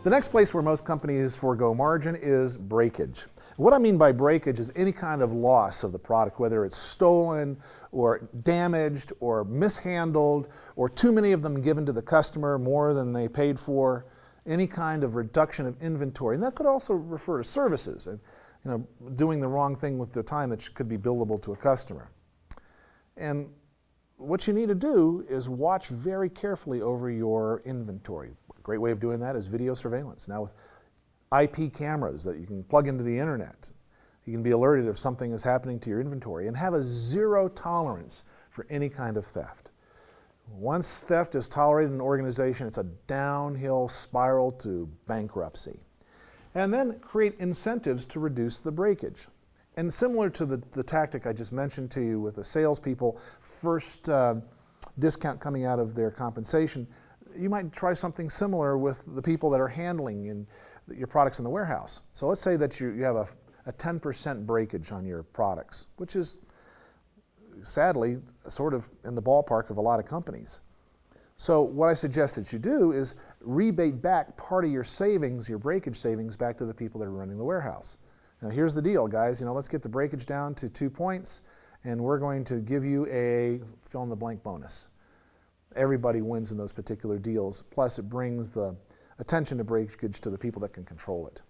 The next place where most companies forego margin is breakage. What I mean by breakage is any kind of loss of the product, whether it's stolen or damaged or mishandled or too many of them given to the customer, more than they paid for, any kind of reduction of inventory. And that could also refer to services, and doing the wrong thing with the time that could be billable to a customer. And what you need to do is watch very carefully over your inventory. A great way of doing that is video surveillance. Now with IP cameras that you can plug into the internet, you can be alerted if something is happening to your inventory and have a zero tolerance for any kind of theft. Once theft is tolerated in an organization, it's a downhill spiral to bankruptcy. And then create incentives to reduce the breakage. And similar to the tactic I just mentioned to you with the salespeople, first discount coming out of their compensation, you might try something similar with the people that are handling your products in the warehouse. So let's say that you have a 10% breakage on your products, which is sadly sort of in the ballpark of a lot of companies. So what I suggest that you do is rebate back part of your savings, your breakage savings, back to the people that are running the warehouse. Now here's the deal, guys. Let's get the breakage down to 2 points, and we're going to give you a fill-in-the-blank bonus. Everybody wins in those particular deals. Plus, it brings the attention to breakage to the people that can control it.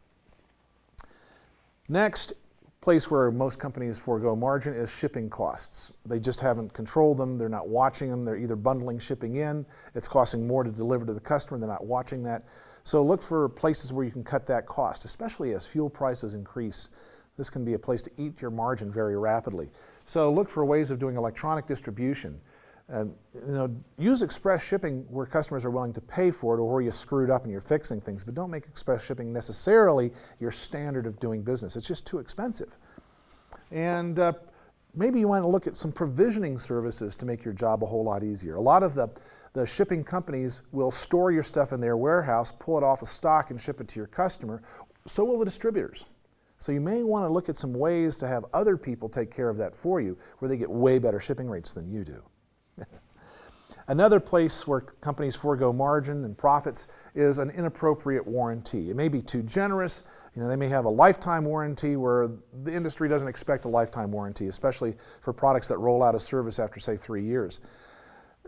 Next place where most companies forego margin is shipping costs. They just haven't controlled them. They're not watching them. They're either bundling shipping in. It's costing more to deliver to the customer. They're not watching that. So look for places where you can cut that cost, especially as fuel prices increase. This can be a place to eat your margin very rapidly. So look for ways of doing electronic distribution. Use express shipping where customers are willing to pay for it or where you screwed up and you're fixing things, but don't make express shipping necessarily your standard of doing business. It's just too expensive. And maybe you want to look at some provisioning services to make your job a whole lot easier. A lot of the shipping companies will store your stuff in their warehouse, pull it off of stock and ship it to your customer. So will the distributors. So you may want to look at some ways to have other people take care of that for you, where they get way better shipping rates than you do. Another place where companies forego margin and profits is an inappropriate warranty. It may be too generous. They may have a lifetime warranty where the industry doesn't expect a lifetime warranty, especially for products that roll out of service after, say, 3 years.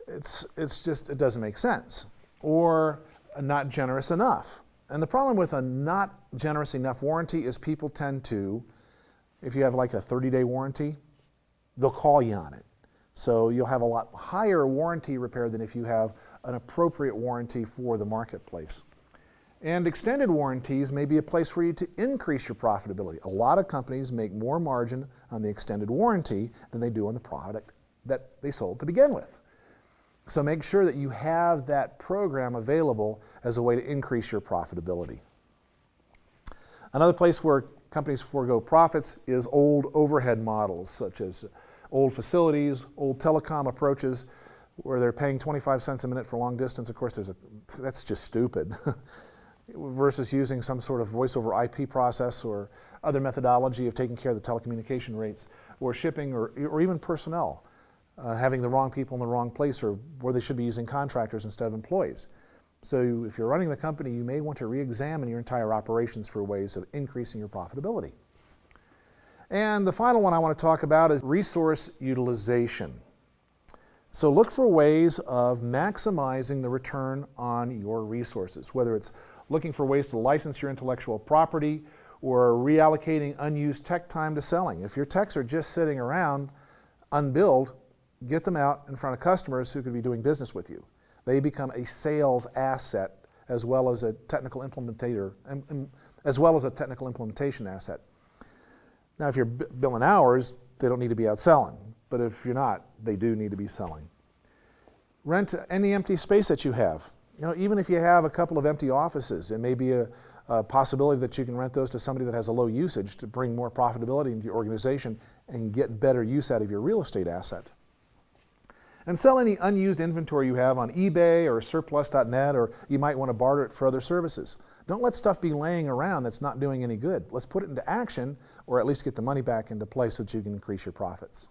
It doesn't make sense. Or not generous enough. And the problem with a not generous enough warranty is people tend to, if you have like a 30-day warranty, they'll call you on it. So you'll have a lot higher warranty repair than if you have an appropriate warranty for the marketplace. And extended warranties may be a place for you to increase your profitability. A lot of companies make more margin on the extended warranty than they do on the product that they sold to begin with. So make sure that you have that program available as a way to increase your profitability. Another place where companies forego profits is old overhead models, such as old facilities, old telecom approaches, where they're paying 25 cents a minute for long distance. Of course, that's just stupid. Versus using some sort of voice over IP process or other methodology of taking care of the telecommunication rates, or shipping, or even personnel, having the wrong people in the wrong place, or where they should be using contractors instead of employees. So if you're running the company, you may want to re-examine your entire operations for ways of increasing your profitability. And the final one I want to talk about is resource utilization. So look for ways of maximizing the return on your resources, whether it's looking for ways to license your intellectual property or reallocating unused tech time to selling. If your techs are just sitting around unbilled, get them out in front of customers who could be doing business with you. They become a sales asset as well as a technical implementator, as well as a technical implementation asset. Now, if you're billing hours, they don't need to be out selling. But if you're not, they do need to be selling. Rent any empty space that you have. Even if you have a couple of empty offices, it may be a possibility that you can rent those to somebody that has a low usage to bring more profitability into your organization and get better use out of your real estate asset. And sell any unused inventory you have on eBay or surplus.net, or you might want to barter it for other services. Don't let stuff be laying around that's not doing any good. Let's put it into action, or at least get the money back into place so that you can increase your profits.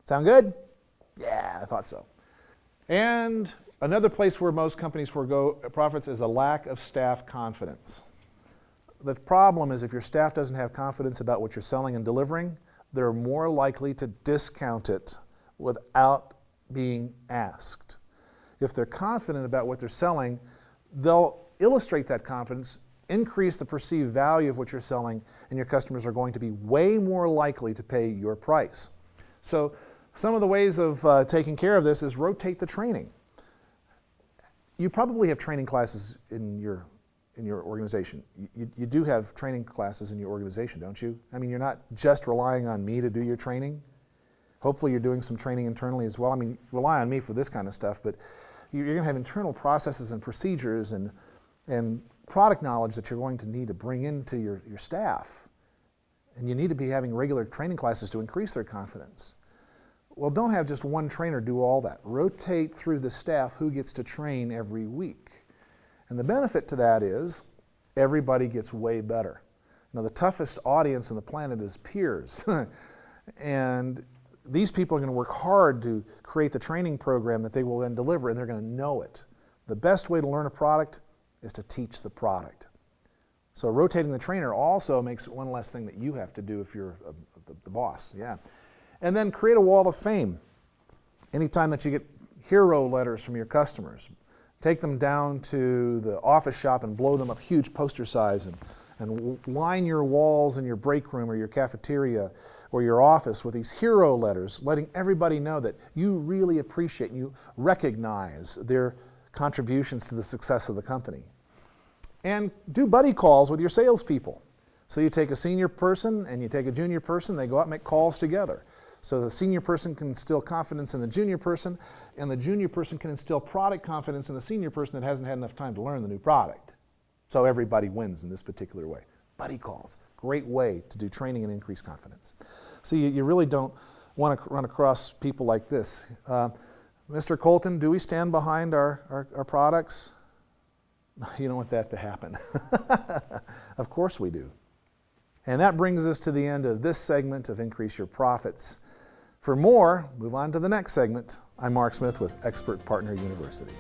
Sound good? Yeah, I thought so. And Another place where most companies forego profits is a lack of staff confidence. The problem is if your staff doesn't have confidence about what you're selling and delivering, they're more likely to discount it without being asked. If they're confident about what they're selling, they'll illustrate that confidence, increase the perceived value of what you're selling, and your customers are going to be way more likely to pay your price. So some of the ways of taking care of this is rotate the training. You probably have training classes in your organization. You do have training classes in your organization, don't you? I mean, you're not just relying on me to do your training. Hopefully you're doing some training internally as well. I mean, rely on me for this kind of stuff, but you're going to have internal processes and procedures and product knowledge that you're going to need to bring into your staff. And you need to be having regular training classes to increase their confidence. Well, don't have just one trainer do all that. Rotate through the staff who gets to train every week. And the benefit to that is everybody gets way better. Now, the toughest audience on the planet is peers. And these people are going to work hard to create the training program that they will then deliver, and they're going to know it. The best way to learn a product is to teach the product. So rotating the trainer also makes it one less thing that you have to do if you're the boss. Yeah. And then create a wall of fame. Anytime that you get hero letters from your customers, take them down to the office shop and blow them up huge poster size and line your walls in your break room or your cafeteria or your office with these hero letters, letting everybody know that you really appreciate and you recognize their contributions to the success of the company. And do buddy calls with your salespeople. So you take a senior person and you take a junior person, they go out and make calls together. So the senior person can instill confidence in the junior person, and the junior person can instill product confidence in the senior person that hasn't had enough time to learn the new product. So everybody wins in this particular way. Buddy calls, great way to do training and increase confidence. So you really don't want to run across people like this. Mr. Colton, do we stand behind our products? You don't want that to happen. Of course we do. And that brings us to the end of this segment of Increase Your Profits. For more, move on to the next segment. I'm Mark Smith with Expert Partner University.